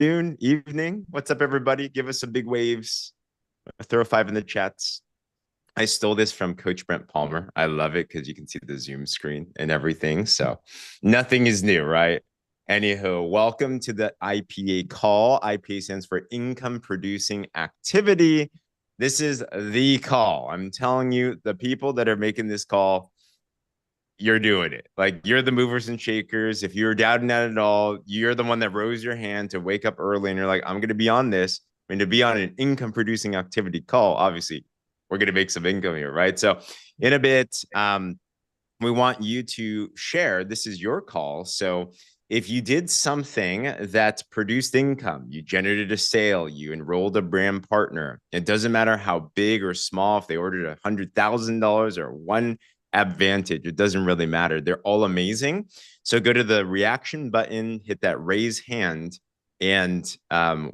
afternoon, evening. What's up, everybody? Give us some big waves. Throw a five in the chats. I stole this from Coach Brent Palmer. I love it because you can see the Zoom screen and everything. So nothing is new, right? Anywho, welcome to the IPA call. IPA stands for income producing activity. This is the call. I'm telling you, the people that are making this call, you're doing it. Like, you're the movers and shakers. If you're doubting that at all, you're the one that rose your hand to wake up early and you're like, I'm going to be on this. I mean, to be on an income producing activity call, obviously, we're going to make some income here, right? So, in a bit, we want you to share. This is your call. So, if you did something that produced income, you generated a sale, you enrolled a brand partner, it doesn't matter how big or small, if they ordered $100,000 or one advantage, it doesn't really matter. They're all amazing. So go to the reaction button, hit that raise hand, and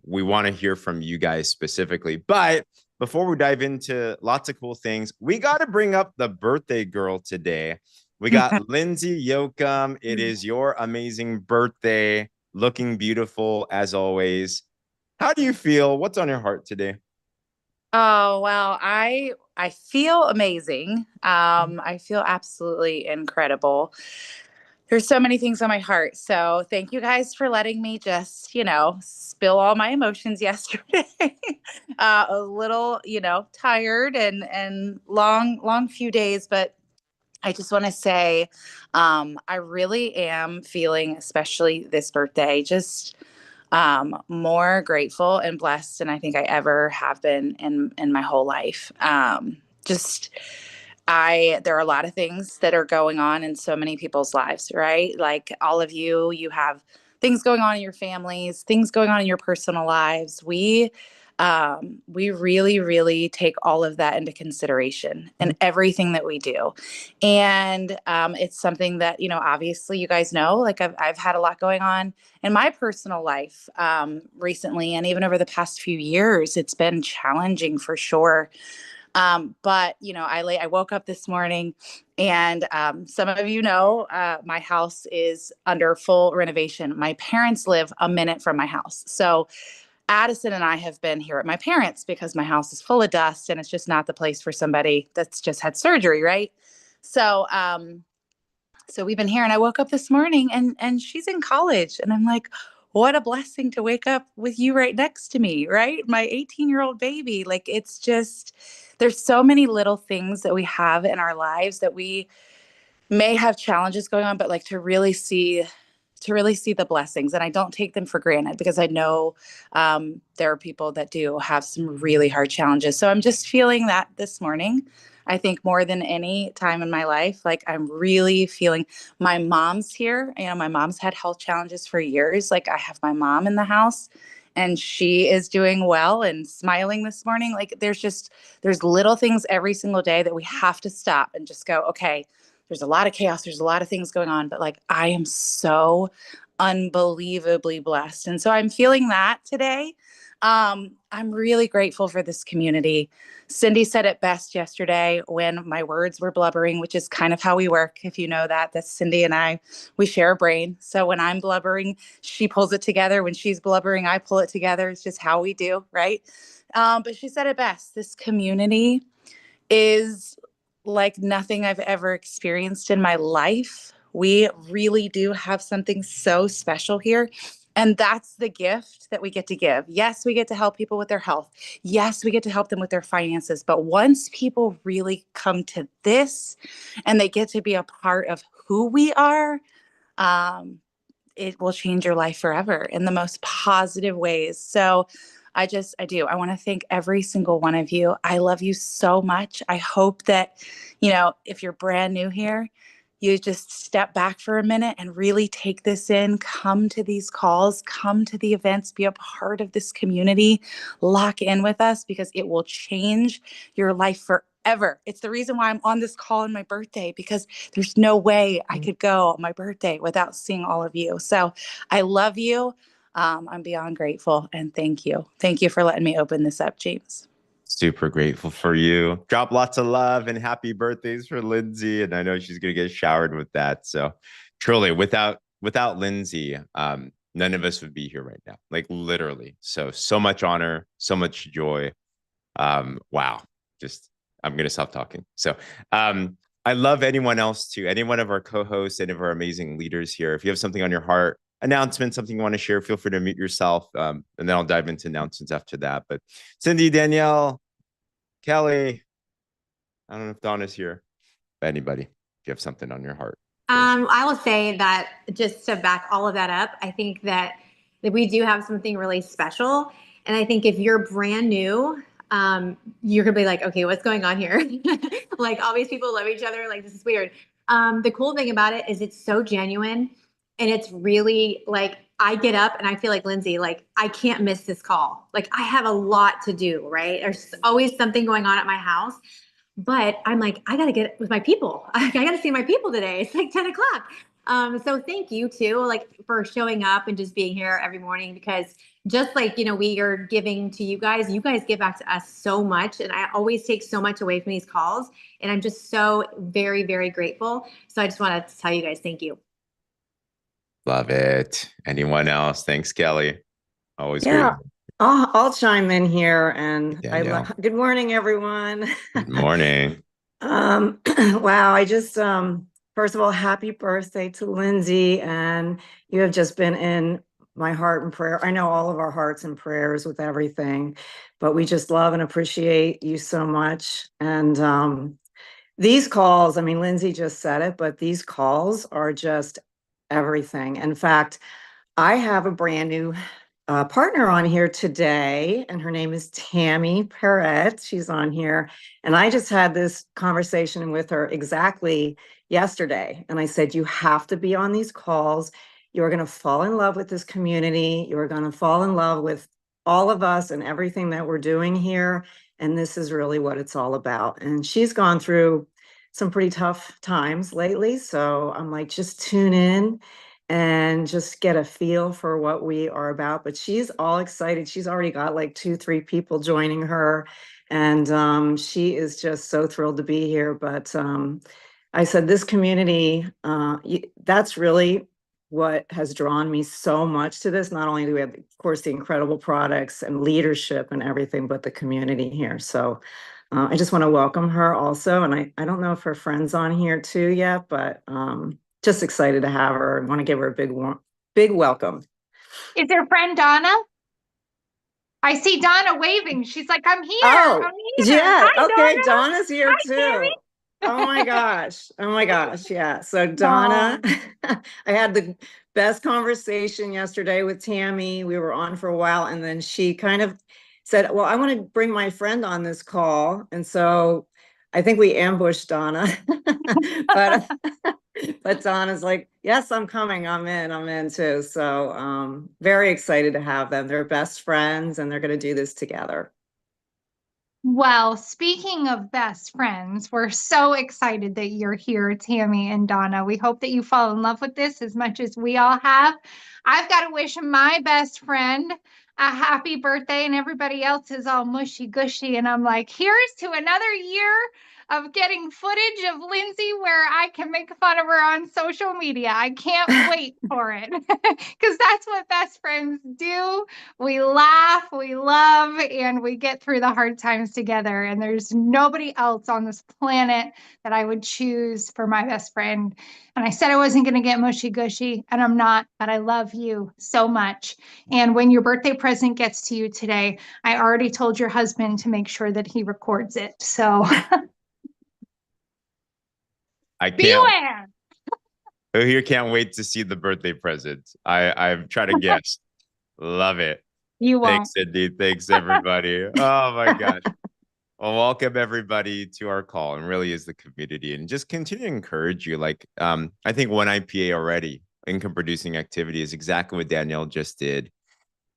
we want to hear from you guys specifically. But before we dive into lots of cool things, we got to bring up the birthday girl today. We got Lindsay Yoakum. It is your amazing birthday, looking beautiful as always. How do you feel? What's on your heart today? Oh, well, I feel amazing. I feel absolutely incredible. There's so many things on my heart. So thank you guys for letting me just, spill all my emotions yesterday. A little, tired and long few days, but I just want to say I really am feeling, especially this birthday, just more grateful and blessed than I think I ever have been in my whole life. Just there are a lot of things that are going on in so many people's lives, right? Like all of you, you have things going on in your families, things going on in your personal lives. We really, really take all of that into consideration in everything that we do. And it's something that, obviously you guys know, like I've had a lot going on in my personal life recently. And even over the past few years, it's been challenging for sure. But I woke up this morning and some of my house is under full renovation. My parents live a minute from my house. So Addison and I have been here at my parents because my house is full of dust and it's just not the place for somebody that's just had surgery, right? So so we've been here and I woke up this morning and she's in college and I'm like, what a blessing to wake up with you right next to me, right? My 18-year-old baby. Like it's just there's so many little things that we have in our lives that we may have challenges going on, but like to really see the blessings. And I don't take them for granted because I know there are people that do have some really hard challenges. So I'm just feeling that this morning. I think more than any time in my life, like I'm really feeling my mom's here. My mom's had health challenges for years. Like I have my mom in the house and she is doing well and smiling this morning. Like there's little things every single day that we have to stop and just go, okay, there's a lot of chaos. There's a lot of things going on, but like I am so unbelievably blessed. And so I'm feeling that today. I'm really grateful for this community. Cindy said it best yesterday when my words were blubbering, which is kind of how we work. If you know that, that's Cindy and I, we share a brain. So when I'm blubbering, she pulls it together. When she's blubbering, I pull it together. It's just how we do, right? But she said it best. This community is like nothing I've ever experienced in my life. We really do have something so special here. And that's the gift that we get to give. Yes, we get to help people with their health. Yes, we get to help them with their finances. But once people really come to this and they get to be a part of who we are, um, it will change your life forever in the most positive ways. So I do. I want to thank every single one of you. I love you so much. I hope that, if you're brand new here, you just step back for a minute and really take this in, come to these calls, come to the events, be a part of this community, lock in with us because it will change your life forever. It's the reason why I'm on this call on my birthday because there's no way I could go on my birthday without seeing all of you. So I love you. I'm beyond grateful and thank you. Thank you for letting me open this up, James. Super grateful for you. Drop lots of love and happy birthdays for Lindsay. And I know she's gonna get showered with that. So truly, without Lindsay, none of us would be here right now, like literally. So much honor, so much joy. Wow. Just, I'm going to stop talking. So, I love anyone else too, any one of our co-hosts, any of our amazing leaders here. If you have something on your heart, announcement, something you want to share, feel free to mute yourself. And then I'll dive into announcements after that. But Cindy, Danielle, Kelly, I don't know if Donna's here. Anybody, if you have something on your heart. I will say that just to back all of that up, I think that we do have something really special. And I think if you're brand new, you're gonna be like, okay, what's going on here? Like all these people love each other. Like this is weird. The cool thing about it is it's so genuine, and it's really like I get up and I feel like Lindsay, like I can't miss this call. Like I have a lot to do, right? There's always something going on at my house. But I'm like, I got to get with my people. I got to see my people today. It's like 10 o'clock. So thank you too, like for showing up and just being here every morning, because just like, we are giving to you guys give back to us so much. And I always take so much away from these calls. And I'm just so very, very grateful. So I just want to tell you guys, thank you. Love it. Anyone else? Thanks, Kelly. Always Yeah, great. I'll chime in here, and Danielle. good morning, everyone. Good morning. Wow, I just first of all, happy birthday to Lindsay, and you have just been in my heart and prayer. I know all of our hearts and prayers with everything, but we just love and appreciate you so much. And these calls, I mean, Lindsay just said it, but these calls are just everything. In fact, I have a brand new partner on here today, and her name is Tammy Perret. She's on here. And I just had this conversation with her exactly yesterday. And I said, you have to be on these calls. You're going to fall in love with this community. You're going to fall in love with all of us and everything that we're doing here. And this is really what it's all about. And she's gone through some pretty tough times lately. So I'm like, just tune in and just get a feel for what we are about. But she's all excited. She's already got like 2, 3 people joining her. And she is just so thrilled to be here. But I said, this community, that's really what has drawn me so much to this. Not only do we have, of course, the incredible products and leadership and everything, but the community here. So I just want to welcome her also. And I don't know if her friend's on here too yet, but just excited to have her and want to give her a big welcome. Is her friend Donna? I see Donna waving. She's like, I'm here. Oh, I'm here. yeah. Hi, Okay. Donna. Donna's here Hi, too. Tammy. Oh my gosh. Oh my gosh. Yeah. So Donna, I had the best conversation yesterday with Tammy. We were on for a while, and then she kind of said, well, I want to bring my friend on this call. And so I think we ambushed Donna. but but Donna's like, yes, I'm coming. I'm in too. So very excited to have them. They're best friends, and they're going to do this together. Well, speaking of best friends, we're so excited that you're here, Tammy and Donna. We hope that you fall in love with this as much as we all have. I've got to wish my best friend a happy birthday, and everybody else is all mushy gushy. And I'm like, here's to another year of getting footage of Lindsay where I can make fun of her on social media. I can't wait for it, because that's what best friends do. We laugh, we love, and we get through the hard times together. And there's nobody else on this planet that I would choose for my best friend. And I said I wasn't going to get mushy gushy, and I'm not, but I love you so much. And when your birthday present gets to you today, I already told your husband to make sure that he records it. So I can't. beware. Who here can't wait to see the birthday present? I've tried to guess. Love it. You won't. Thanks, Cindy. Thanks, everybody. Oh my gosh. Well, welcome everybody to our call, and really is the community, and just continue to encourage you. Like, I think one IPA already, income producing activity, is exactly what Danielle just did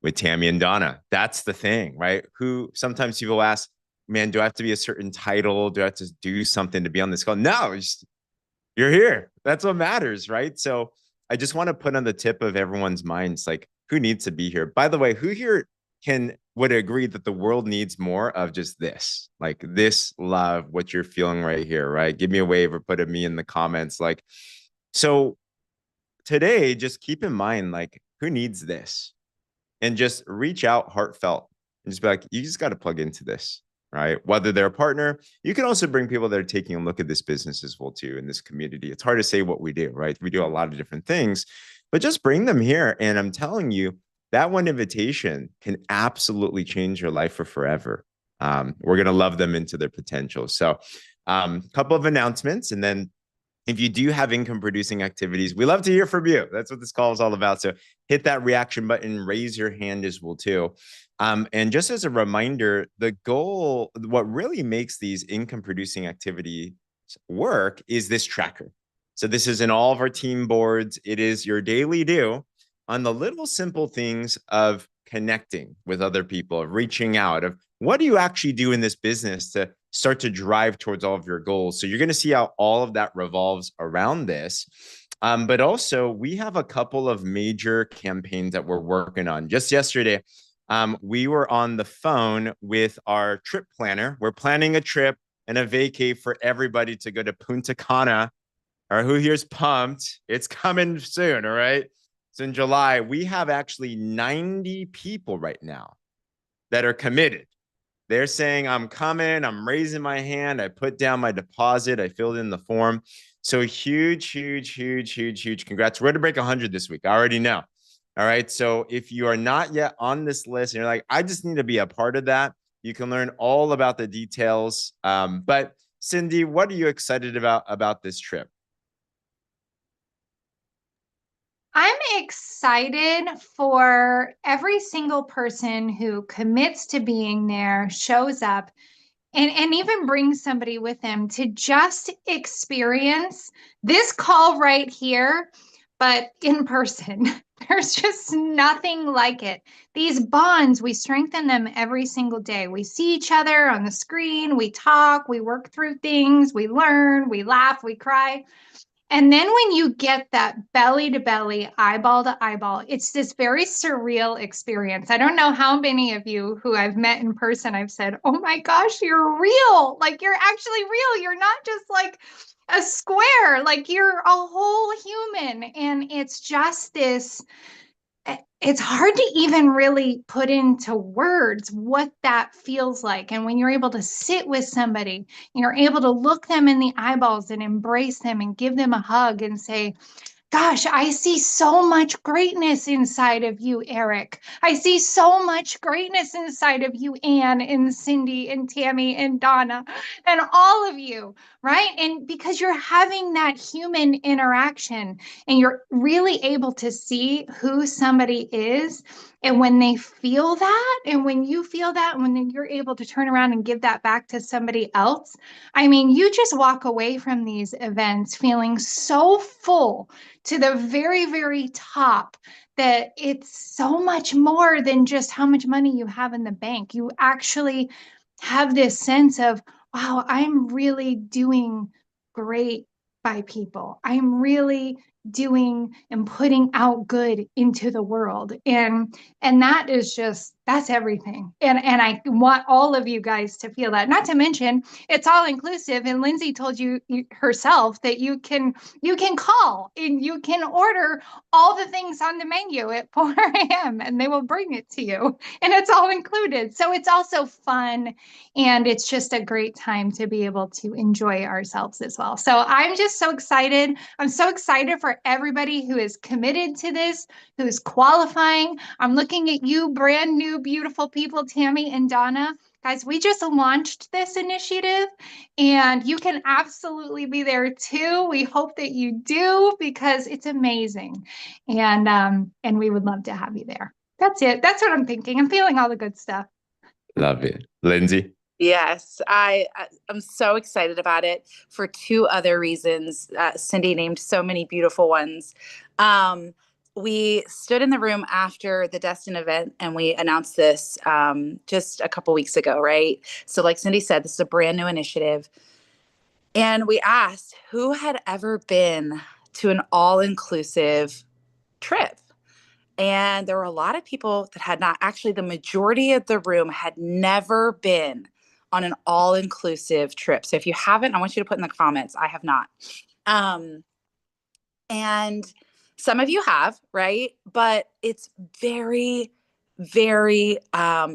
with Tammy and Donna. That's the thing, right? Who sometimes people ask, man, do I have to be a certain title? Do I have to do something to be on this call? No, you're here. That's what matters, right? So I just want to put on the tip of everyone's minds, like, who needs to be here? By the way, who here would agree that the world needs more of just this, like this love, what you're feeling right here, right? Give me a wave or put a me in the comments. Like, so today, just keep in mind, like, who needs this? And just reach out heartfelt and just be like, you just got to plug into this, right? Whether they're a partner, you can also bring people that are taking a look at this business as well too in this community. It's hard to say what we do, right? We do a lot of different things, but just bring them here. And I'm telling you, that one invitation can absolutely change your life for forever. We're going to love them into their potential. So a couple of announcements, and then if you do have income producing activities, we love to hear from you. That's what this call is all about. So hit that reaction button, raise your hand as well too. And just as a reminder, the goal, what really makes these income producing activities work is this tracker. So this is in all of our team boards. It is your daily do on the little simple things of connecting with other people, of reaching out, of what do you actually do in this business to start to drive towards all of your goals. So you're going to see how all of that revolves around this. But also we have a couple of major campaigns that we're working on. Just yesterday, we were on the phone with our trip planner. We're planning a trip and a vacay for everybody to go to Punta Cana. Or who here's pumped? It's coming soon, all right? So in July, we have actually 90 people right now that are committed. They're saying, I'm coming, I'm raising my hand, I put down my deposit, I filled in the form. So huge, huge, huge, huge, huge congrats. We're going to break 100 this week. I already know. All right. So if you are not yet on this list and you're like, I just need to be a part of that, you can learn all about the details. But Cindy, what are you excited about this trip? I'm excited for every single person who commits to being there, shows up, and even brings somebody with them to just experience this call right here, but in person. There's just nothing like it. These bonds, we strengthen them every single day. We see each other on the screen, we talk, we work through things, we learn, we laugh, we cry. And then when you get that belly to belly, eyeball to eyeball, it's this very surreal experience. I don't know how many of you who I've met in person, I've said, oh my gosh, you're real. Like you're actually real. You're not just like a square, like you're a whole human. And it's just this, it's hard to even really put into words what that feels like. And when you're able to sit with somebody, and you're able to look them in the eyeballs and embrace them and give them a hug and say, gosh, I see so much greatness inside of you, Eric. I see so much greatness inside of you, Anne and Cindy and Tammy and Donna and all of you, right? And because you're having that human interaction and you're really able to see who somebody is. And when they feel that, and when you feel that, and when you're able to turn around and give that back to somebody else, I mean, you just walk away from these events feeling so full to the very, very top that it's so much more than just how much money you have in the bank. You actually have this sense of, wow, I'm really doing great by people. I'm really doing and putting out good into the world. And that is just, that's everything. And I want all of you guys to feel that. Not to mention, it's all inclusive. And Lindsay told you herself that you can call and you can order all the things on the menu at 4 a.m. and they will bring it to you. And it's all included. So it's also fun. And it's just a great time to be able to enjoy ourselves as well. So I'm just so excited. I'm so excited for everybody who is committed to this, who's qualifying. I'm looking at you, brand new, beautiful people, Tammy and Donna. Guys, we just launched this initiative and you can absolutely be there too. We hope that you do because it's amazing. And we would love to have you there. That's it. That's what I'm thinking. I'm feeling all the good stuff. Love it. Lindsay? Yes, I'm so excited about it for two other reasons. Cindy named so many beautiful ones. We stood in the room after the Destin event and we announced this just a couple weeks ago, right? So like Cindy said, this is a brand new initiative. And we asked who had ever been to an all-inclusive trip. And there were a lot of people that had not. Actually, the majority of the room had never been on an all-inclusive trip. So if you haven't, I want you to put in the comments, I have not. And Some of you have, right? But it's very, very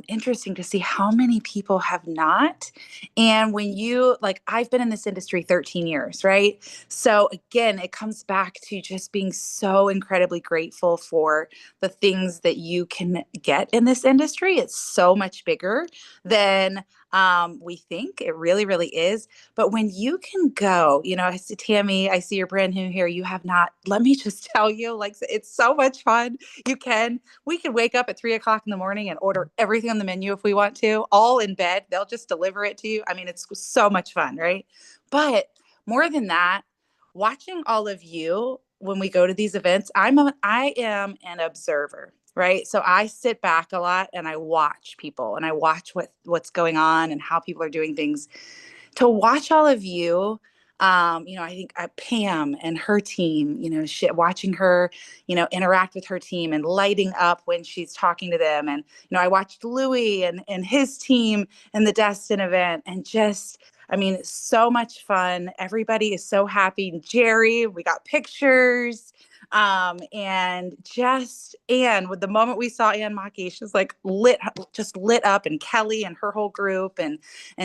interesting to see how many people have not. And when you, like, I've been in this industry 13 years, right? So again, it comes back to just being so incredibly grateful for the things that you can get in this industry. It's so much bigger than we think. It really, really is. But when you can go, you know, I see Tammy, I see you're brand new here. You have not, let me just tell you, like, it's so much fun. We can wake up at 3 o'clock in the morning and order everything on the menu if we want to, all in bed. They'll just deliver it to you. I mean, it's so much fun, right? But more than that, watching all of you when we go to these events, I am an observer, right? So I sit back a lot and I watch people and I watch what's going on and how people are doing things. To watch all of you, you know, I think Pam and her team, you know, watching her, you know, interact with her team and lighting up when she's talking to them. And, you know, I watched Louis and his team in the Destin event, and just, I mean, it's so much fun. Everybody is so happy. Jerry, we got pictures. And with the moment we saw Ann Maki, she was like just lit up, and Kelly and her whole group, and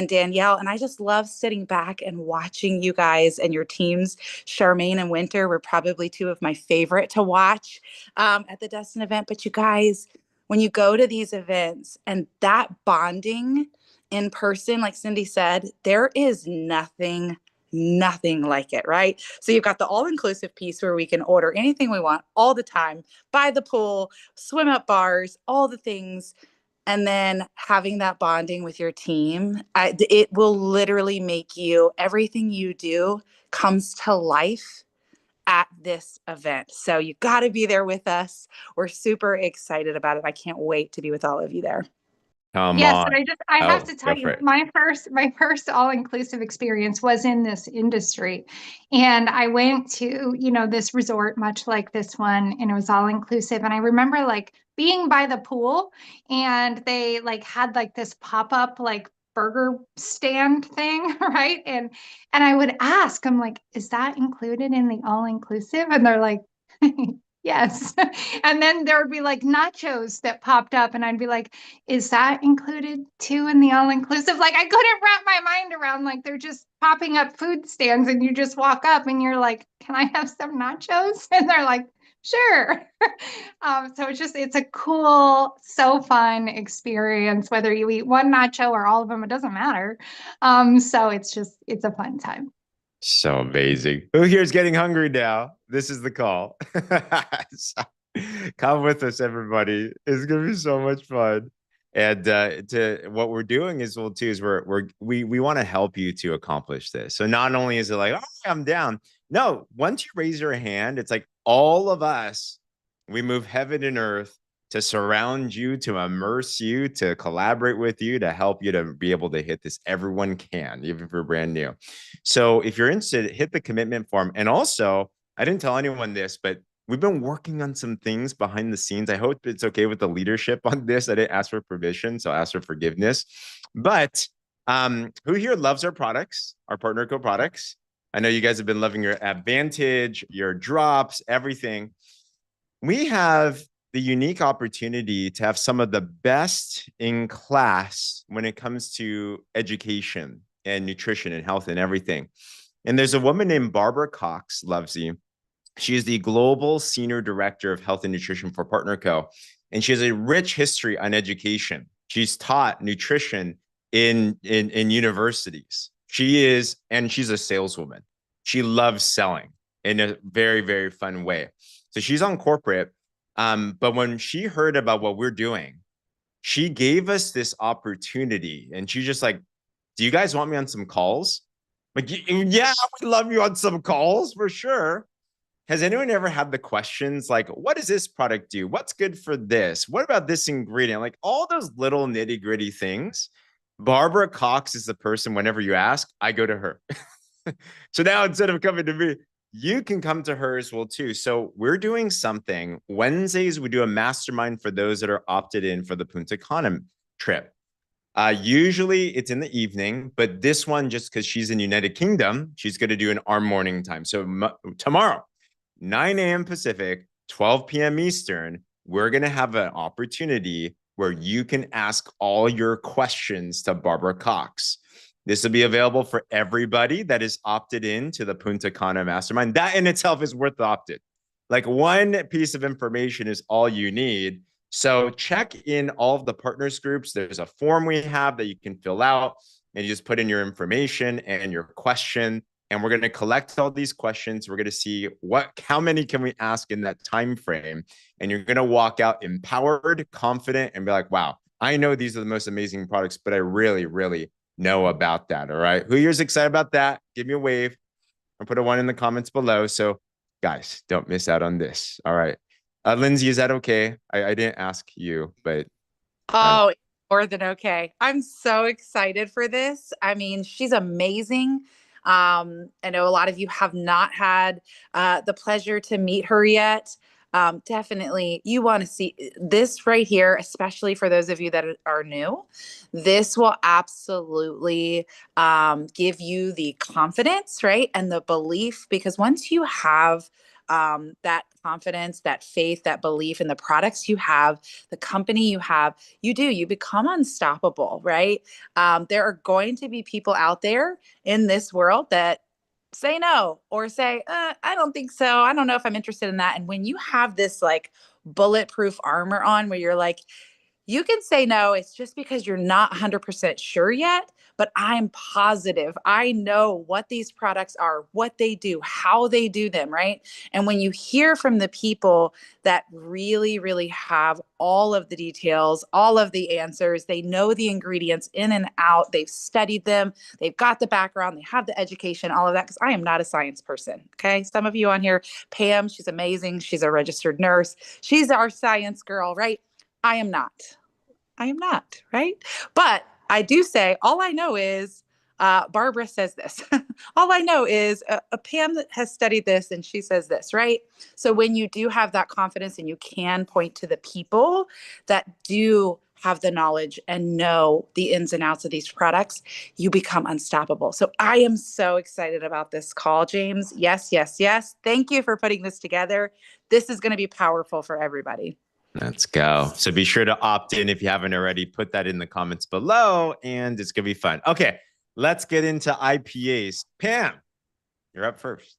Danielle. And I just love sitting back and watching you guys and your teams. Charmaine and Winter were probably two of my favorite to watch at the Destin event. But you guys, when you go to these events and that bonding in person, like Cindy said, there is nothing like it, right? So you've got the all-inclusive piece where we can order anything we want all the time, by the pool, swim up bars, all the things. And then having that bonding with your team, it will literally make everything you do comes to life at this event. So you got to be there with us. We're super excited about it. I can't wait to be with all of you there. Come Yes, on. and I have Oh, to tell go you, for it. my first all-inclusive experience was in this industry. And I went to, you know, this resort much like this one, and it was all-inclusive. And I remember like being by the pool, and they like had like this pop-up like burger stand thing, right? And I would ask, I'm like, is that included in the all-inclusive? And they're like, yes. And then there would be like nachos that popped up, and I'd be like, is that included too in the all-inclusive? Like, I couldn't wrap my mind around, like, they're just popping up food stands and you just walk up and you're like, can I have some nachos? And they're like, sure. So it's a cool, so fun experience, whether you eat one nacho or all of them, it doesn't matter. So it's a fun time. So amazing. Who here is getting hungry now? This is the call. So, come with us, everybody. It's gonna be so much fun. And to what we're doing is we want to help you to accomplish this. So not only is it like, oh, I'm down. No, once you raise your hand, it's like all of us, we move heaven and earth to surround you, to immerse you, to collaborate with you, to help you to be able to hit this. Everyone can, even if you're brand new. So if you're interested, hit the commitment form. And also, I didn't tell anyone this, but we've been working on some things behind the scenes. I hope it's okay with the leadership on this. I didn't ask for permission, so I asked for forgiveness. But who here loves our products, our partner co products? I know you guys have been loving your Advantage, your drops, everything. We have the unique opportunity to have some of the best in class when it comes to education and nutrition and health and everything. And there's a woman named Barbara Cox, Lovesy. She is the Global Senior Director of Health and Nutrition for Partner Co. And she has a rich history on education. She's taught nutrition in universities. She's a saleswoman. She loves selling in a very, very fun way. So she's on corporate. But when she heard about what we're doing, she gave us this opportunity, and she's just like, do you guys want me on some calls? Like, yeah, we love you on some calls for sure. Has anyone ever had the questions like, what does this product do? What's good for this? What about this ingredient? Like all those little nitty gritty things. Barbara Cox is the person, whenever you ask, I go to her. So now instead of coming to me, you can come to her as well too. So we're doing something. Wednesdays, we do a mastermind for those that are opted in for the Punta Cana trip. Usually it's in the evening, but this one, just because she's in United Kingdom, she's going to do our morning time. So tomorrow, 9 a.m. Pacific, 12 p.m. Eastern, we're going to have an opportunity where you can ask all your questions to Barbara Cox. This will be available for everybody that is opted in to the Punta Cana Mastermind. That in itself is worth the opt-in. Like one piece of information is all you need. So check in all of the partners groups. There's a form we have that you can fill out and you just put in your information and your question. And we're going to collect all these questions. We're going to see how many can we ask in that time frame. And you're going to walk out empowered, confident, and be like, wow, I know these are the most amazing products, but I really, really know about that. All right. Who here's excited about that? Give me a wave or put a one in the comments below. So guys, don't miss out on this. All right. Lindsay, is that okay? I didn't ask you, but. Oh, more than okay. I'm so excited for this. I mean, she's amazing. I know a lot of you have not had the pleasure to meet her yet. Definitely, you want to see this right here, especially for those of you that are new. This will absolutely give you the confidence, right? And the belief, because once you have that confidence, that faith, that belief in the products you have, the company you have, you become unstoppable, right? There are going to be people out there in this world that say no or say, I don't think so. I don't know if I'm interested in that. And when you have this like bulletproof armor on where you're like, you can say no. It's just because you're not 100% sure yet, but I'm positive. I know what these products are, what they do, how they do them, right? And when you hear from the people that really, really have all of the details, all of the answers, they know the ingredients in and out, they've studied them, they've got the background, they have the education, all of that, because I am not a science person, okay? Some of you on here, Pam, she's amazing. She's a registered nurse. She's our science girl, right? I am not. I am not, right? But I do say, all I know is Barbara says this. All I know is Pam has studied this and she says this, right? So when you do have that confidence and you can point to the people that do have the knowledge and know the ins and outs of these products, you become unstoppable. So I am so excited about this call, James. Yes, yes, yes. Thank you for putting this together. This is going to be powerful for everybody. Let's go. So be sure to opt in if you haven't already. Put that in the comments below, and it's going to be fun. Okay, let's get into IPAs. Pam, you're up first.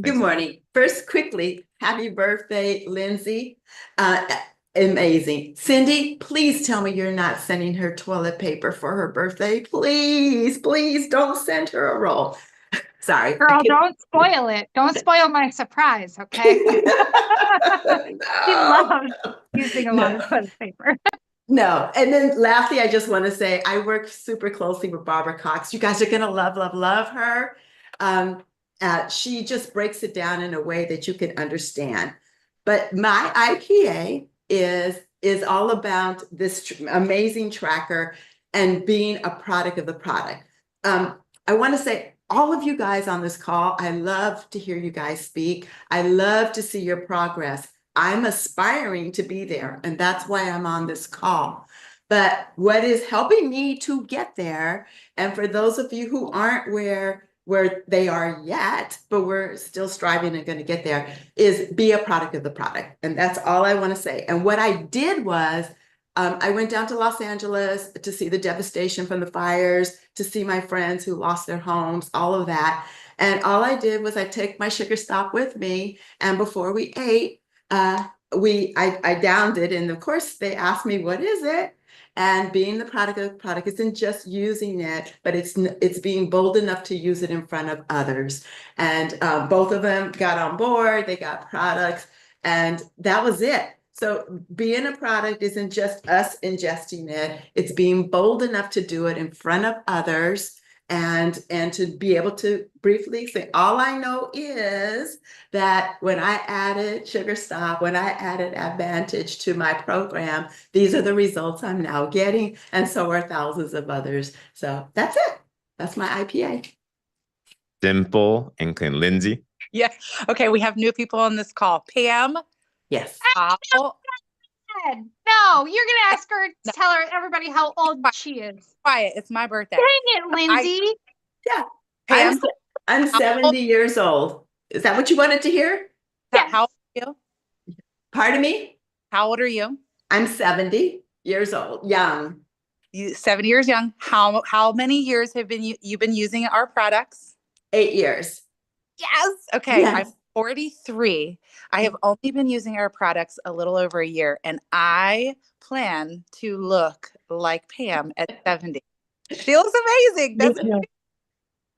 Good morning. First, quickly, happy birthday, Lindsay. Amazing. Cindy, please tell me you're not sending her toilet paper for her birthday. Please, please don't send her a roll. Sorry. Girl, don't spoil it. Don't spoil my surprise, okay? She loves using a lot of toilet paper. No. And then lastly, I just want to say I work super closely with Barbara Cox. You guys are going to love, love, love her. She just breaks it down in a way that you can understand. But my IPA is all about this amazing tracker and being a product of the product. I want to say, all of you guys on this call, I love to hear you guys speak. I love to see your progress. I'm aspiring to be there, and that's why I'm on this call. But what is helping me to get there, and for those of you who aren't where they are yet, but we're still striving and going to get there, is be a product of the product. And that's all I want to say. And what I did was I went down to Los Angeles to see the devastation from the fires, to see my friends who lost their homes, all of that. And all I did was I took my sugar stop with me. And before we ate, I downed it. And of course, they asked me, what is it? And being the product of the product isn't just using it, but it's being bold enough to use it in front of others. And both of them got on board, they got products, and that was it. So being a product isn't just us ingesting it, it's being bold enough to do it in front of others and to be able to briefly say, all I know is that when I added Sugar Stop, when I added Advantage to my program, these are the results I'm now getting, and so are thousands of others. So that's it. That's my IPA. Simple and clean. Lindsay? Yeah. Okay, we have new people on this call. Pam? Yes. No, you're gonna ask her to tell her everybody how old she is. Quiet. It's my birthday. Dang it, Lindsay. Yeah. Pam? I'm 70 years old. Is that what you wanted to hear? How old are you? Pardon me? How old are you? I'm 70 years old, young. You 70 years young. How many years have you been using our products? 8 years. Yes. Okay. I'm Yes. 43. I have only been using our products a little over a year, and I plan to look like Pam at 70. She looks amazing. Me Doesn't too.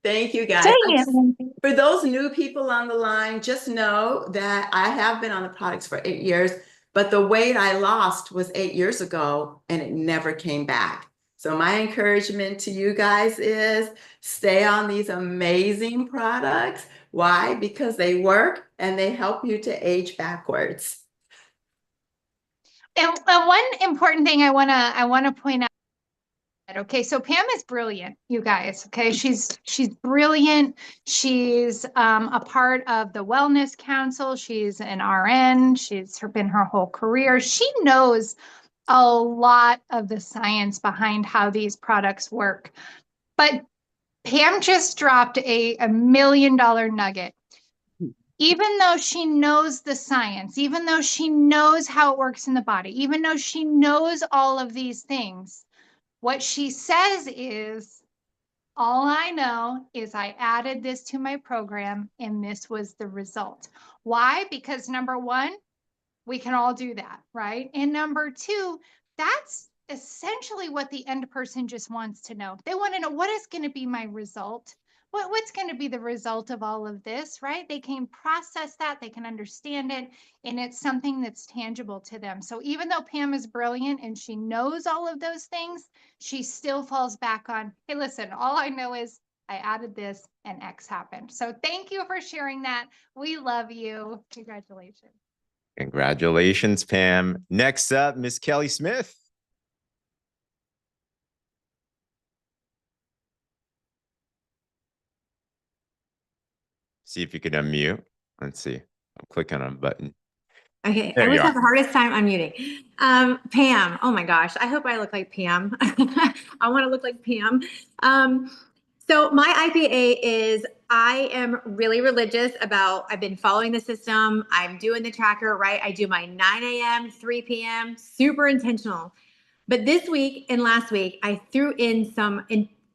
Thank you, guys. Dang I it, just- Lindsay. For those new people on the line, just know that I have been on the products for 8 years, but the weight I lost was 8 years ago and it never came back. So my encouragement to you guys is stay on these amazing products. Why? Because they work and they help you to age backwards. And one important thing I wanna point out. Okay, so Pam is brilliant, you guys. Okay, she's brilliant. She's a part of the Wellness Council. She's an RN. She's been her whole career. She knows a lot of the science behind how these products work. But Pam just dropped a $1 million nugget. Even though she knows the science, even though she knows how it works in the body, even though she knows all of these things, what she says is, all I know is I added this to my program and this was the result. Why? Because number one, we can all do that, right? And number two, that's essentially what the end person just wants to know. They want to know, what is going to be my result? What's going to be the result of all of this, right? They can process that, they can understand it, and it's something that's tangible to them. So even though Pam is brilliant and she knows all of those things, she still falls back on, hey, listen, all I know is I added this and X happened. So thank you for sharing that. We love you. Congratulations. Congratulations, Pam. Next up, Miss Kelly Smith. See if you can unmute. Let's see. I'm clicking on a button. Okay, There I you always are. have the hardest time unmuting. Pam, oh my gosh, I hope I look like Pam. I want to look like Pam. So my IPA is, I am really religious about, I've been following the system. I'm doing the tracker, right? I do my 9 a.m., 3 p.m., super intentional. But this week and last week, I threw in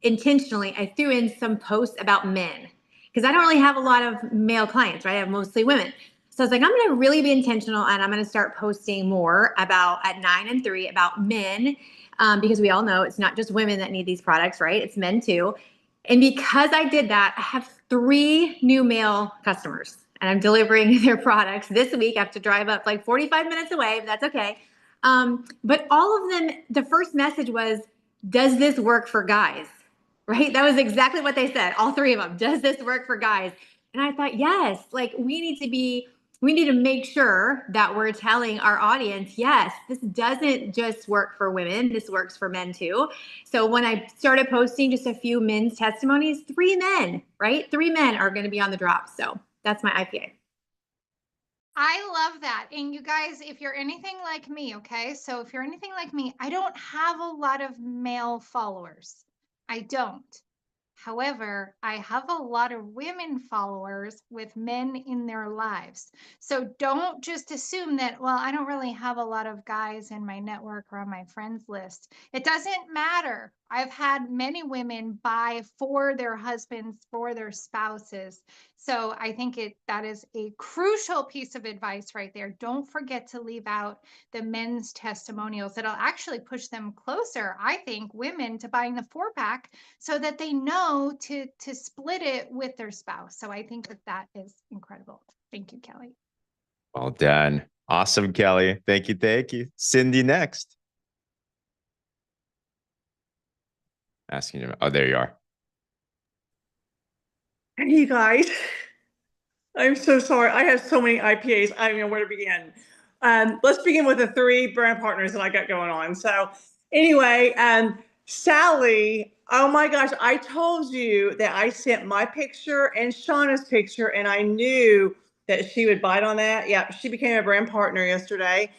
intentionally, I threw in some posts about men because I don't really have a lot of male clients, right? I have mostly women. So I was like, I'm going to really be intentional and I'm going to start posting more about at 9 and 3 about men because we all know it's not just women that need these products, right? It's men too. And because I did that, I have 3 new male customers and I'm delivering their products this week. I have to drive up like 45 minutes away, but that's okay. But all of them, the first message was, does this work for guys? Right? That was exactly what they said. All 3 of them. Does this work for guys? And I thought, yes, like we need to make sure that we're telling our audience, yes, this doesn't just work for women. This works for men too. So when I started posting just a few men's testimonies, 3 men, right? 3 men are going to be on the drop. So that's my IPA. I love that. And you guys, if you're anything like me, okay? So if you're anything like me, I don't have a lot of male followers. I don't. However, I have a lot of women followers with men in their lives. So don't just assume that, well, I don't really have a lot of guys in my network or on my friends list. It doesn't matter. I've had many women buy for their husbands, for their spouses. So I think that is a crucial piece of advice right there. Don't forget to leave out the men's testimonials. That'll actually push them closer, I think, women to buying the 4-pack so that they know to split it with their spouse. So I think that is incredible. Thank you, Kelly. Well done. Awesome, Kelly. Thank you. Thank you. Cindy next. Asking you. Oh, there you are. Hey, you guys. I'm so sorry. I have so many IPAs. I don't know where to begin. Let's begin with the 3 brand partners that I got going on. So anyway, Sally, oh my gosh, I told you that I sent my picture and Shauna's picture and I knew that she would bite on that. Yeah, she became a brand partner yesterday.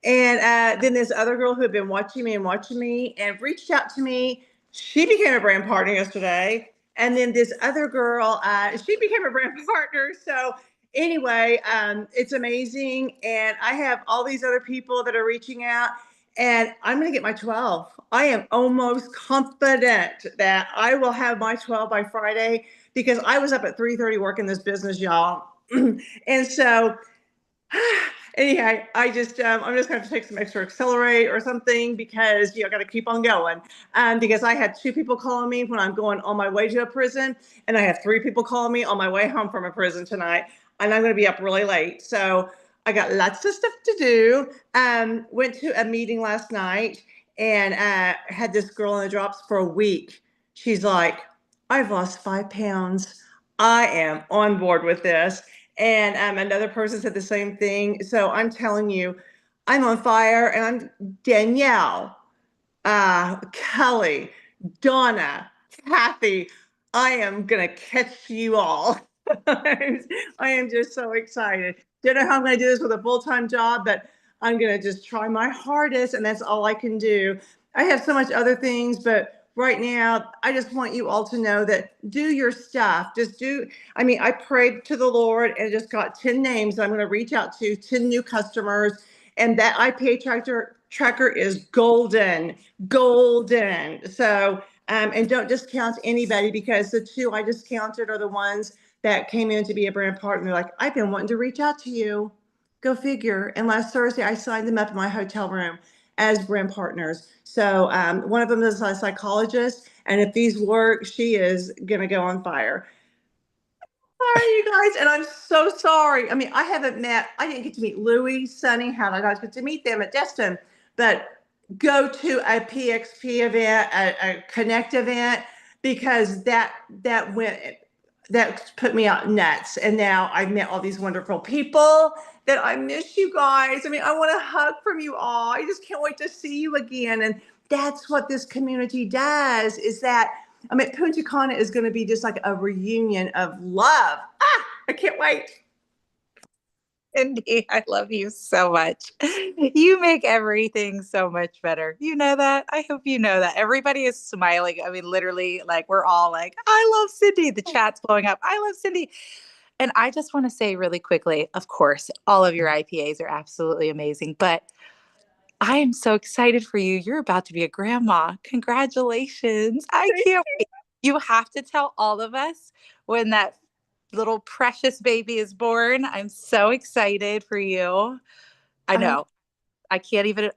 And then this other girl who had been watching me and reached out to me. She became a brand partner yesterday. And then this other girl, she became a brand partner. So anyway, it's amazing. And I have all these other people that are reaching out, and I'm going to get my 12. I am almost confident that I will have my 12 by Friday, because I was up at 3:30 working this business, y'all. And so anyhow, I'm just gonna have to take some extra accelerate or something, because I got to keep on going. Because I had 2 people calling me when I'm going on my way to a prison, and I have 3 people calling me on my way home from a prison tonight, and I'm going to be up really late. So I got lots of stuff to do. Went to a meeting last night, and had this girl in the drops for a week. She's like, "I've lost 5 pounds. I am on board with this." And another person said the same thing. So I'm telling you, I'm on fire, and I'm Danielle, Kelly, Donna, Kathy. I am gonna catch you all. I am just so excited. Don't know how I'm gonna do this with a full-time job, but I'm gonna just try my hardest, and that's all I can do. I have so much other things, but right now, I just want you all to know that do your stuff. Just do. I mean, I prayed to the Lord and just got 10 names I'm going to reach out to, 10 new customers. And that IPA tracker is golden, golden. So, and don't discount anybody, because the 2 I discounted are the ones that came in to be a brand partner. Like, I've been wanting to reach out to you. Go figure. And last Thursday, I signed them up in my hotel room as brand partners. So one of them is a psychologist, and if these work, she is gonna go on fire. Sorry, you guys, and I'm so sorry. I mean, I didn't get to meet Louie, Sunny, how did I not get to meet them at Destin? But go to a PXP event, a Connect event, because that put me out nuts. And now I've met all these wonderful people that I miss, you guys. I mean, I want a hug from you all. I just can't wait to see you again. And that's what this community does, is that, I mean, Punta Cana is going to be just like a reunion of love. I can't wait. Cindy, I love you so much. You make everything so much better. You know that? I hope you know that. Everybody is smiling. I mean, literally, like, we're all like, I love Cindy. The chat's blowing up. I love Cindy. And I just want to say really quickly, of course, all of your IPAs are absolutely amazing, but I am so excited for you. You're about to be a grandma. Congratulations. I can't wait. You have to tell all of us when that little precious baby is born. I'm so excited for you. I know. I can't even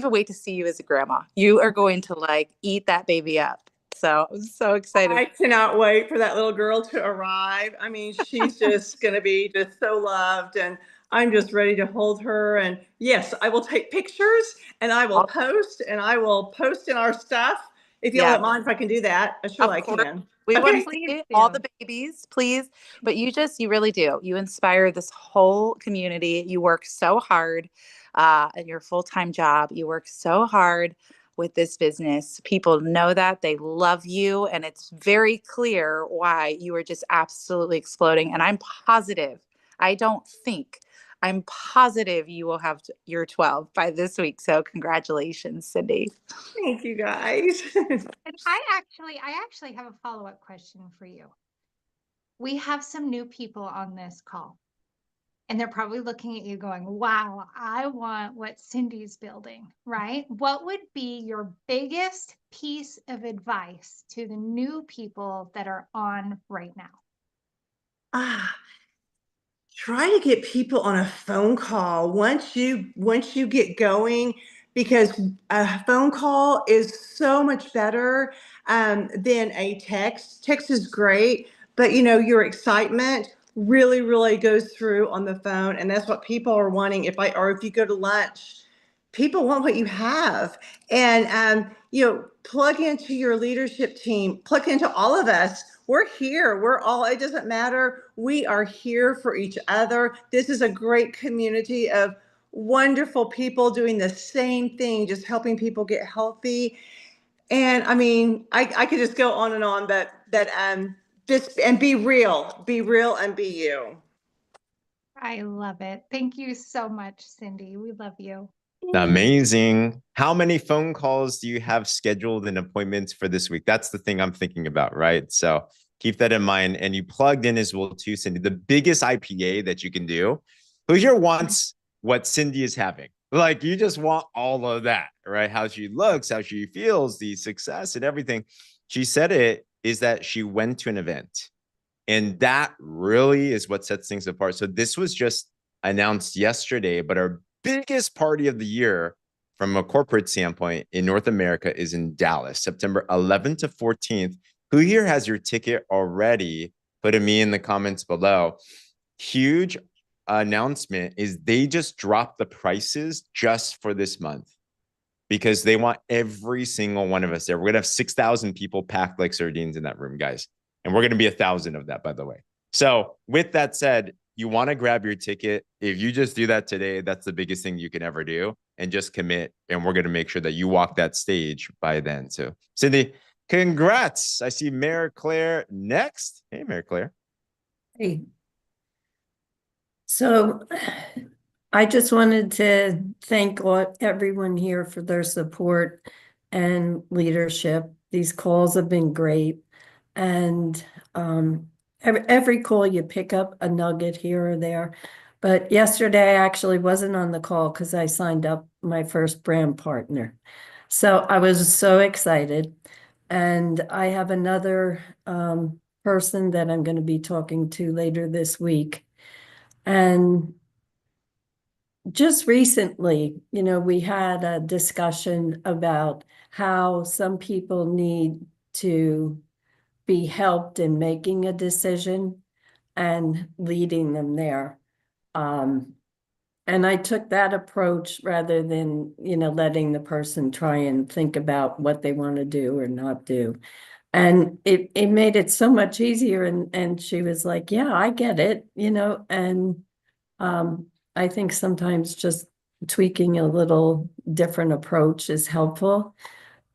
wait to see you as a grandma. You are going to like eat that baby up. So I'm so excited. I cannot wait for that little girl to arrive. I mean, she's just going to be just so loved, and I'm just ready to hold her. And yes, I will take pictures, and I will post in our stuff. If y'all don't mind, if I can do that, I'm sure I can. We Okay. want to see all the babies, please. But you really do. You inspire this whole community. You work so hard at your full-time job. You work so hard with this business. People know that. They love you. And it's very clear why you are just absolutely exploding. And I'm positive, I'm positive you will have your 12 by this week. So congratulations, Cindy. Thank you, guys. And I actually have a follow-up question for you. We have some new people on this call, and they're probably looking at you going, wow, I want what Cindy's building, right? What would be your biggest piece of advice to the new people that are on right now? Try to get people on a phone call once you get going, because a phone call is so much better than a text. Text is great, but your excitement really goes through on the phone, and that's what people are wanting. If you go to lunch, people want what you have. And plug into your leadership team, plug into all of us. We're here. It doesn't matter. We are here for each other. This is a great community of wonderful people doing the same thing, just helping people get healthy. And I mean, I could just go on and on, but just, and be real and be you. I love it. Thank you so much, Cindy. We love you. Amazing. How many phone calls do you have scheduled and appointments for this week? That's the thing I'm thinking about, right? So Keep that in mind. And you plugged in as well too, Cindy, the biggest IPA that you can do. Who here wants what Cindy is having? Like you just want all of that, right? How she looks, how she feels, the success and everything. She said it is that she went to an event. And that really is what sets things apart. So this was just announced yesterday, but our biggest party of the year from a corporate standpoint in North America is in Dallas, September 11th to 14th. Who here has your ticket already? Put a me in the comments below. Huge announcement is they just dropped the prices just for this month because they want every single one of us there. We're going to have 6,000 people packed like sardines in that room, guys. And we're going to be 1,000 of that, by the way. So with that said, you want to grab your ticket. If you just do that today, that's the biggest thing you can ever do. And just commit. And we're going to make sure that you walk that stage by then. So Cindy, congrats. I see Mayor Claire next. Hey, Mayor Claire. Hey. So I just wanted to thank everyone here for their support and leadership. These calls have been great. And every call you pick up a nugget here or there. But yesterday I actually wasn't on the call because I signed up my first brand partner. So I was so excited. And I have another person that I'm going to be talking to later this week. And just recently, we had a discussion about how some people need to be helped in making a decision and leading them there. And I took that approach rather than, letting the person try and think about what they want to do or not do. And it made it so much easier. And she was like, yeah, I get it, and I think sometimes just tweaking a little different approach is helpful.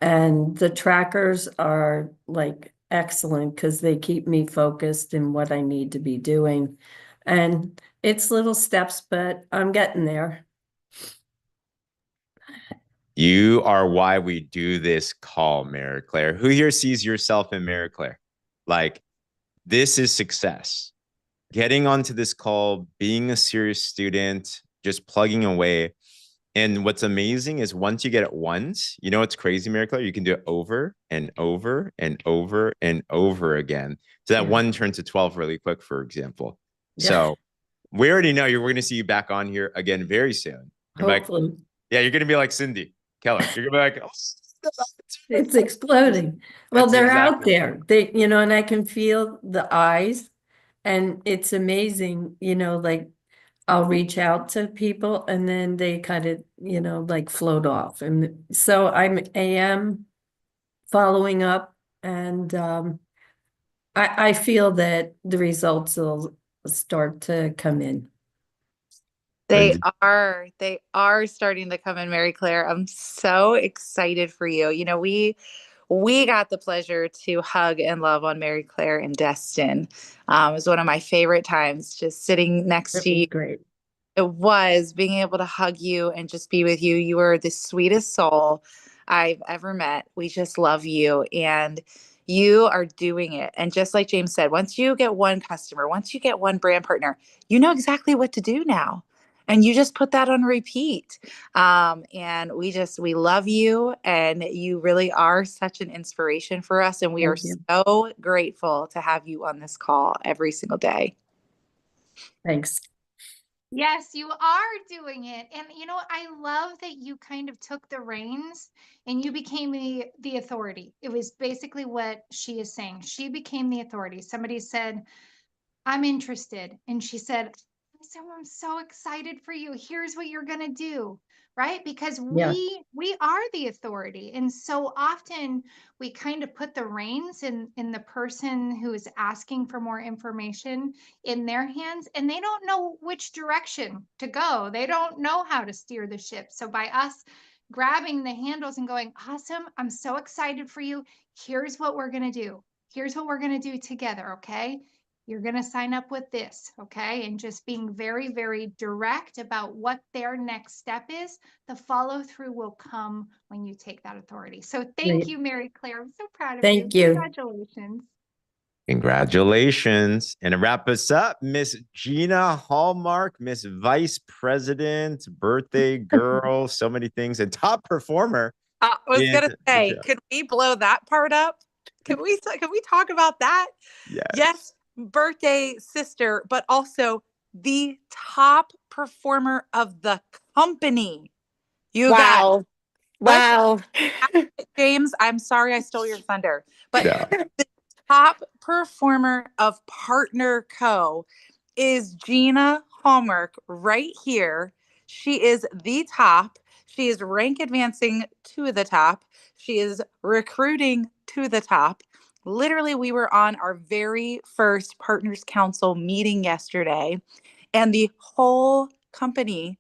And the trackers are like excellent because they keep me focused in what I need to be doing. And it's little steps, but I'm getting there. You are why we do this call, Mary Claire. Who here sees yourself in Mary Claire? Like, this is success. Getting onto this call, being a serious student, just plugging away. And what's amazing is once you get it once, what's crazy, Mary Claire? You can do it over and over and over and over again. So that one turns to 12 really quick, for example. Yeah. So we already know we're going to see you back on here again very soon. Hopefully. Yeah, you're going to be like Cindy Keller. You're going to be like, oh, it's exploding. Well, they're out there. They, and I can feel the eyes. And it's amazing, like I'll reach out to people and then they kind of, like float off. And so I am following up and I feel that the results will start to come in. They are starting to come in, Mary Claire. I'm so excited for you. We got the pleasure to hug and love on Mary Claire in Destin. It was one of my favorite times, just sitting next to you. Great. It was being able to hug you and just be with you. You were the sweetest soul I've ever met. We just love you and you are doing it. And just like James said, once you get one customer, once you get one brand partner, you know exactly what to do now. And you just put that on repeat. And we love you. And you really are such an inspiration for us. And we are so grateful to have you on this call every single day. Thanks. Yes, you are doing it. And I love that you kind of took the reins and you became the authority. It was basically what she is saying. She became the authority. Somebody said, I'm interested. And she said, I'm so excited for you. Here's what you're going to do, right? Because we are the authority. And so often we kind of put the reins in the person who is asking for more information in their hands, and they don't know which direction to go. They don't know how to steer the ship. So by us grabbing the handles and going, awesome, I'm so excited for you. Here's what we're going to do. Here's what we're going to do together. Okay. You're going to sign up with this, okay? And just being very, very direct about what their next step is. The follow through will come when you take that authority. So thank you, Mary Claire. I'm so proud of you. Thank you. Congratulations. Congratulations. And to wrap us up, Miss Gina Hallmark, Miss Vice President, birthday girl, so many things, and top performer. I was in gonna the say, job. could we blow that part up? Can we talk about that? Yes, birthday sister, but also the top performer of the company. You guys, Wow. let's Wow. James, I'm sorry I stole your thunder, but Yeah. the top performer of Partner Co is Gina Hallmark right here. She is the top. She is rank advancing to the top. She is recruiting to the top. Literally, we were on our very first Partners Council meeting yesterday, and the whole company,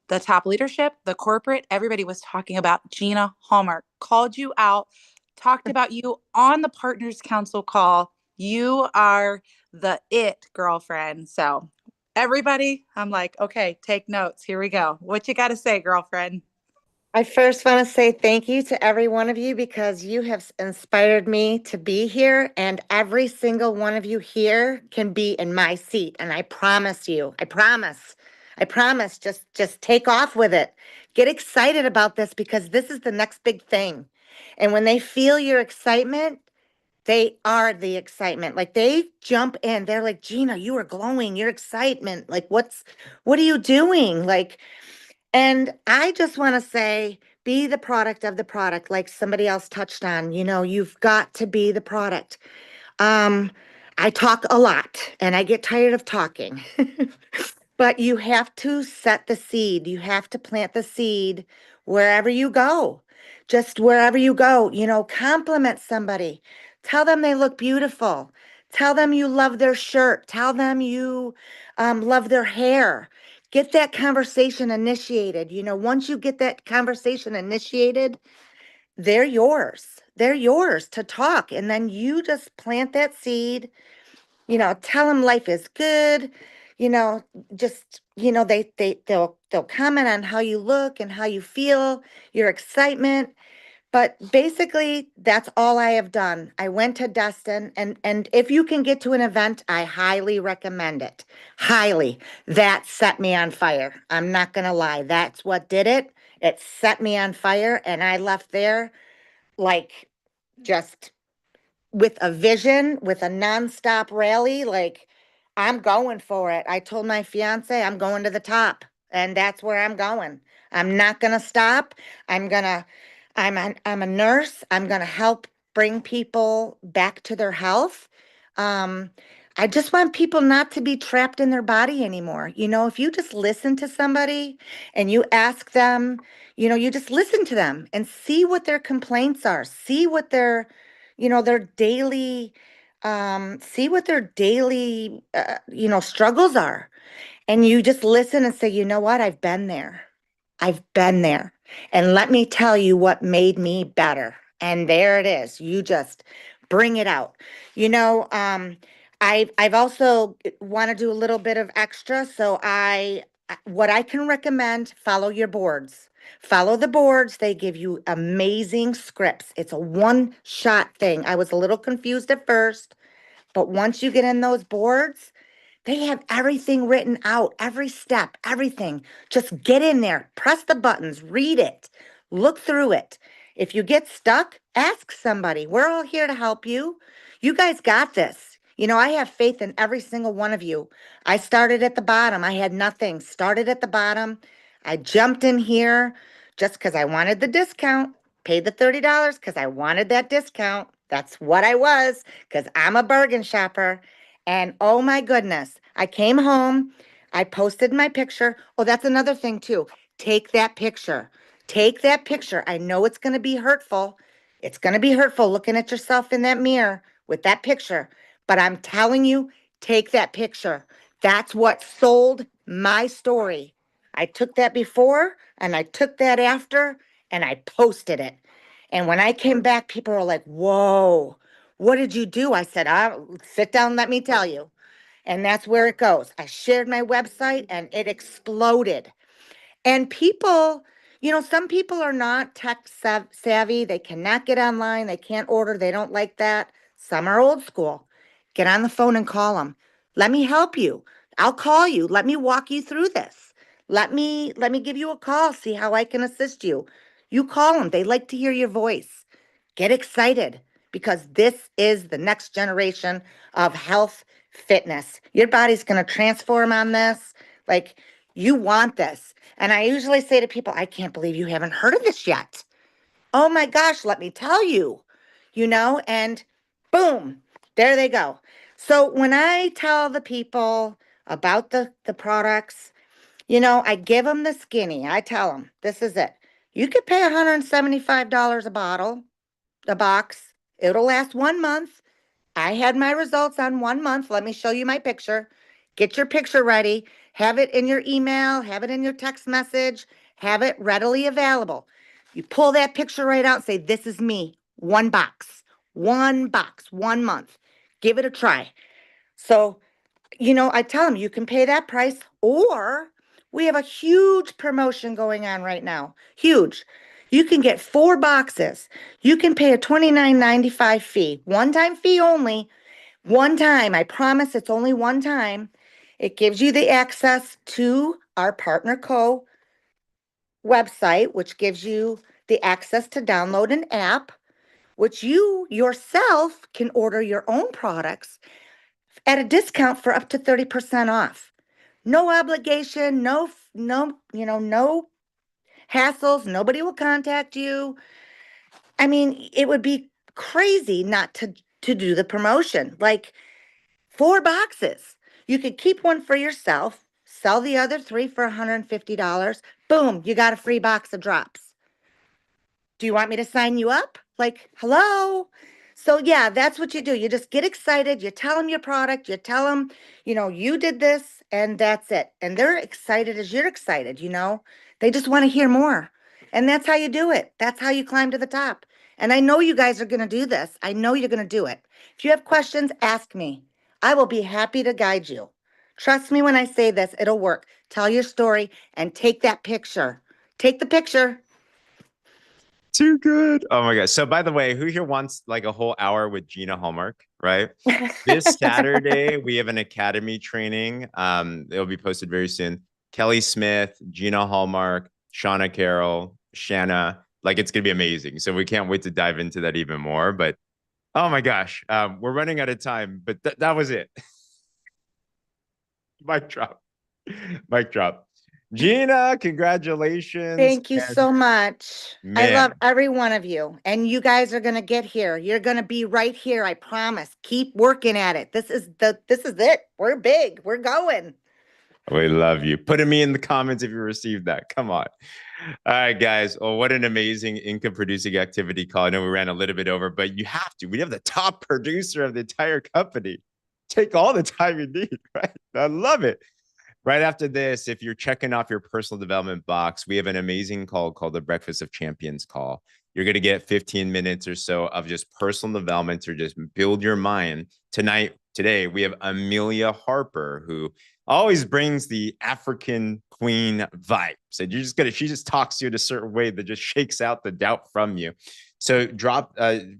the top leadership, the corporate, everybody was talking about Gina Hallmark, called you out, talked about you on the Partners Council call. You are the it girlfriend. So, everybody, I'm like, okay, take notes. Here we go. What you got to say, girlfriend? I first want to say thank you to every one of you because you have inspired me to be here, and every single one of you here can be in my seat. And I promise you, I promise, just take off with it. Get excited about this because this is the next big thing. And when they feel your excitement, they are the excitement. Like they jump in. They're like, Gina, you are glowing. Your excitement. Like, what are you doing? Like, and I just want to say, be the product of the product, like somebody else touched on. You know, you've got to be the product. Um, I talk a lot and I get tired of talking. But you have to set the seed. You have to plant the seed wherever you go. Just wherever you go, you know, compliment somebody. Tell them they look beautiful. Tell them you love their shirt. Tell them you love their hair. Get that conversation initiated. You know, once you get that conversation initiated, they're yours. They're yours to talk. And then you just plant that seed, you know, tell them life is good, you know, just, you know, they'll comment on how you look and how you feel, your excitement. But basically, that's all I have done. I went to Destin, and if you can get to an event, I highly recommend it. Highly. That set me on fire. I'm not gonna lie. That's what did it. It set me on fire, and I left there like just with a vision, with a nonstop rally, like I'm going for it. I told my fiance I'm going to the top, and that's where I'm going. I'm not gonna stop. I'm gonna, I'm a nurse. I'm gonna help bring people back to their health. Um, I just want people not to be trapped in their body anymore. You know, if you just listen to somebody and you ask them, you know, you just listen to them and see what their complaints are, see what their, you know, their daily, see what their daily, you know, struggles are. And you just listen and say, you know what? I've been there. I've been there. And let me tell you what made me better. And there it is. You just bring it out. You know, I've also want to do a little bit of extra. So what I can recommend, follow your boards. Follow the boards. They give you amazing scripts. It's a one-shot thing. I was a little confused at first, but once you get in those boards, they have everything written out, every step, everything. Just get in there, press the buttons, read it, look through it. If you get stuck, ask somebody. We're all here to help you. You guys got this. You know, I have faith in every single one of you. I started at the bottom. I had nothing. Started at the bottom. I jumped in here just because I wanted the discount. Paid the $30 because I wanted that discount. That's what I was, because I'm a bargain shopper. And oh my goodness, I came home, I posted my picture. Oh, that's another thing too. Take that picture. Take that picture. I know it's going to be hurtful. It's going to be hurtful looking at yourself in that mirror with that picture. But I'm telling you, take that picture. That's what sold my story. I took that before and I took that after and I posted it. And when I came back, people were like, whoa. What did you do? I said, sit down, let me tell you. And that's where it goes. I shared my website and it exploded. And people, you know, some people are not tech savvy. They cannot get online. They can't order. They don't like that. Some are old school. Get on the phone and call them. Let me help you. I'll call you. Let me walk you through this. Let me give you a call, see how I can assist you. You call them. They like to hear your voice. Get excited because this is the next generation of health fitness. Your body's going to transform on this. Like, you want this. And I usually say to people, I can't believe you haven't heard of this yet. Oh my gosh, let me tell you, and boom, there they go. So when I tell the people about the products, I give them the skinny. I tell them, this is it. You could pay $175 a bottle, a box. It'll last 1 month. I had my results on 1 month. Let me show you my picture. Get your picture ready. Have it in your email, have it in your text message, have it readily available. You pull that picture right out and say, this is me. 1 box, 1 box, 1 month. Give it a try. So, I tell them you can pay that price, or we have a huge promotion going on right now. Huge. You can get 4 boxes. You can pay a $29.95 fee, one-time fee only. One time, I promise it's only one time. It gives you the access to our Partner Co. website, which gives you the access to download an app, which you yourself can order your own products at a discount for up to 30% off. No obligation, no hassles. Nobody will contact you. I mean, it would be crazy not to do the promotion. Like, 4 boxes. You could keep one for yourself, sell the other 3 for $150. Boom, you got a free box of drops. Do you want me to sign you up? Like, hello? So yeah, that's what you do. You just get excited. You tell them your product. You tell them, you did this, and that's it. And they're excited as you're excited, They just want to hear more. And that's how you do it. That's how you climb to the top. And I know you guys are going to do this. I know you're going to do it. If you have questions, ask me. I will be happy to guide you. Trust me when I say this, it'll work. Tell your story and take that picture. Take the picture. Too good. Oh my gosh. So by the way, who here wants like a whole hour with Gina Hallmark, right? This Saturday, we have an academy training. It'll be posted very soon. Kelly Smith, Gina Hallmark, Shauna Carroll, Shanna. Like, it's gonna be amazing. So we can't wait to dive into that even more. But oh my gosh, we're running out of time, but that was it. Mic drop. Mic drop. Gina, congratulations. Thank you so much. I love Man. every one of you. And you guys are going to get here. You're going to be right here. I promise. Keep working at it. This is it. We're big. We're going. We love you. Put me in the comments if you received that. Come on. All right, guys. Oh, what an amazing income producing activity call. I know we ran a little bit over, but you have to. We have the top producer of the entire company. Take all the time you need, right? I love it. Right after this, if you're checking off your personal development box, we have an amazing call called the Breakfast of Champions call. You're going to get 15 minutes or so of just personal development to just build your mind. Today, we have Amelia Harper, who always brings the African queen vibe. So she just talks to you in a certain way that just shakes out the doubt from you. So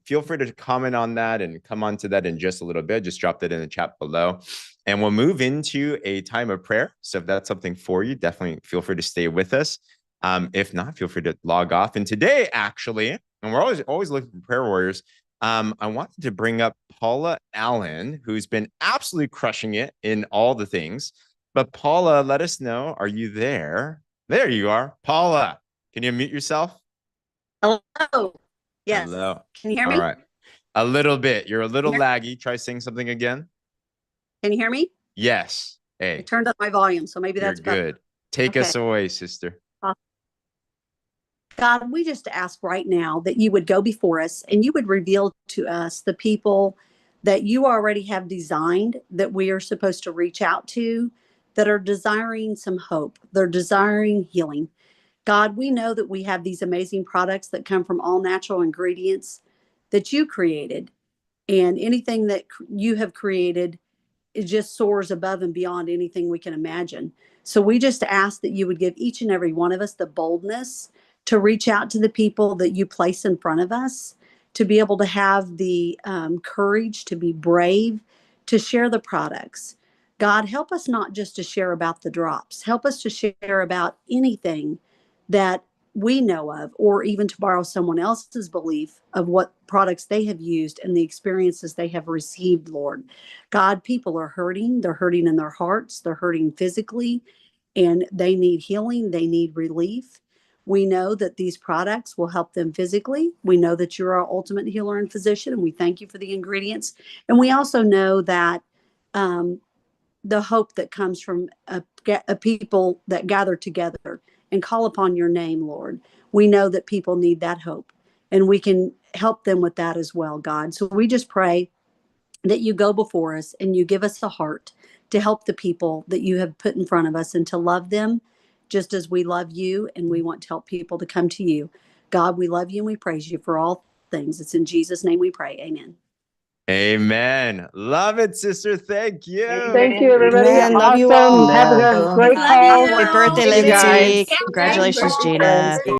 feel free to comment on that and come on to that in just a little bit. Just drop that in the chat below. And we'll move into a time of prayer. So if that's something for you, definitely feel free to stay with us. If not, feel free to log off. And today, actually, and we're always looking for prayer warriors, I wanted to bring up Paula Allen, who's been absolutely crushing it in all the things. But Paula, let us know, are you there? There you are. Paula, can you unmute yourself? Hello. Yes. Hello. Can you hear me? All right. A little bit. You're a little laggy. Try saying something again. Can you hear me? Yes. I Hey, turned up my volume, so maybe you're that's better. good. Take us away, sister. God, we just ask right now that you would go before us and you would reveal to us the people that you already have designed that we are supposed to reach out to, that are desiring some hope. They're desiring healing. God, we know that we have these amazing products that come from all natural ingredients that you created. And anything that you have created, it just soars above and beyond anything we can imagine. So we just ask that you would give each and every one of us the boldness to reach out to the people that you place in front of us, to be able to have the courage to be brave, to share the products. God, help us not just to share about the drops. Help us to share about anything that we know of, or even to borrow someone else's belief of what products they have used and the experiences they have received, Lord. God, people are hurting. They're hurting in their hearts. They're hurting physically, and they need healing. They need relief. We know that these products will help them physically. We know that you're our ultimate healer and physician, and we thank you for the ingredients. And we also know that the hope that comes from a people that gather together and call upon your name, Lord. We know that people need that hope, and we can help them with that as well, God. So we just pray that you go before us and you give us a heart to help the people that you have put in front of us and to love them just as we love you, and we want to help people to come to you. God, we love you and we praise you for all things. It's in Jesus' name we pray. Amen. Amen. Love it, sister. Thank you. Thank you, everybody. Amen. Love you Awesome. all. Have a great Love call. you. Happy birthday, Thank you, guys. Lindsay. Congratulations, Happy Gina. birthday.